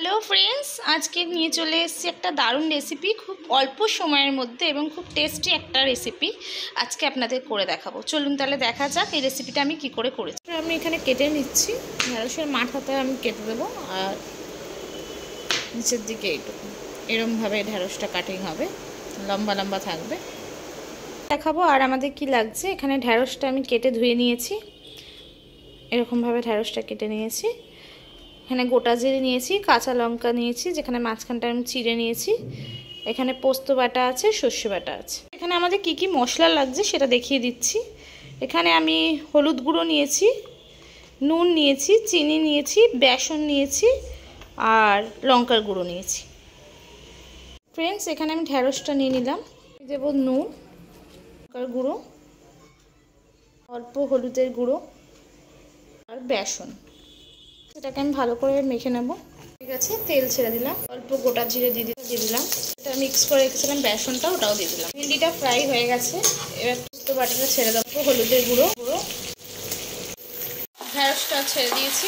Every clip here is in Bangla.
হ্যালো ফ্রেন্ডস, আজকে নিয়ে চলে এসেছি একটা দারুণ রেসিপি, খুব অল্প সময়ের মধ্যে এবং খুব টেস্টি একটা রেসিপি আজকে আপনাদের করে দেখাবো। চলুন তাহলে দেখা যাক এই রেসিপিটা আমি কি করে করেছি। আমি এখানে কেটে নিচ্ছি, ঢেঁড়সের মাথাটা আমি কেটে দেবো, আর নিচের দিকে এইটুকু এরমভাবে ঢেঁড়সটা কাটিং হবে, লম্বা লম্বা থাকবে। দেখাবো আর আমাদের কি লাগছে। এখানে ঢেঁড়সটা আমি কেটে ধুয়ে নিয়েছি, এরকমভাবে ঢেঁড়সটা কেটে নিয়েছি। এখানে গোটা জিরে নিয়েছি, কাঁচা লঙ্কা নিয়েছি, যেখানে মাঝখানটা আমি চিড়ে নিয়েছি। এখানে পোস্ত বাটা আছে, সর্ষে বাটা আছে। এখানে আমাদের কি কি মশলা লাগছে সেটা দেখিয়ে দিচ্ছি। এখানে আমি হলুদ গুঁড়ো নিয়েছি, নুন নিয়েছি, চিনি নিয়েছি, বেসন নিয়েছি আর লঙ্কার গুঁড়ো নিয়েছি। ফ্রেন্ডস, এখানে আমি ঢেঁড়সটা নিয়ে নিলাম। দেব নুন, লঙ্কার গুঁড়ো, অল্প হলুদের গুঁড়ো আর বেসন। এটাকে আমি ভালো করে মেখে নেব। ঠিক আছে, তেল ছেড়ে দিলাম, অল্প গোটা জিরে দিয়ে দিলাম। এটা মিক্স করে রেখেছিলাম বেসনটা, ওটাও দিয়ে দিলাম। ভেন্ডিটা ফ্রাই হয়ে গেছে, এবার পোস্ত বাটাটা ছেড়ে দেবো, হলুদের গুঁড়ো ঢেঁড়সটা ছেড়ে দিয়েছি,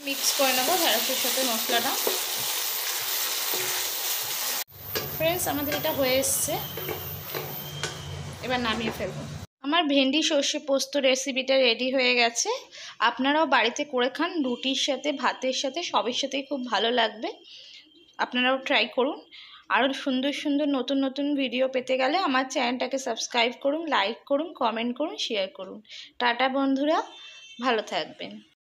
মিক্স করে নেবো ঢেঁড়সের সাথে মশলাটা। ফ্রেন্ডস, আমাদের এটা হয়ে এসছে, এবার নামিয়ে ফেলবো। আমার ভেন্ডি সর্ষে পোস্ত রেসিপিটা রেডি হয়ে গেছে। আপনারাও বাড়িতে করে খান, রুটির সাথে, ভাতের সাথে, সবের সাথেই খুব ভালো লাগবে। আপনারাও ট্রাই করুন। আরও সুন্দর সুন্দর নতুন নতুন ভিডিও পেতে গেলে আমার চ্যানেলটাকে সাবস্ক্রাইব করুন, লাইক করুন, কমেন্ট করুন, শেয়ার করুন। টাটা বন্ধুরা, ভালো থাকবেন।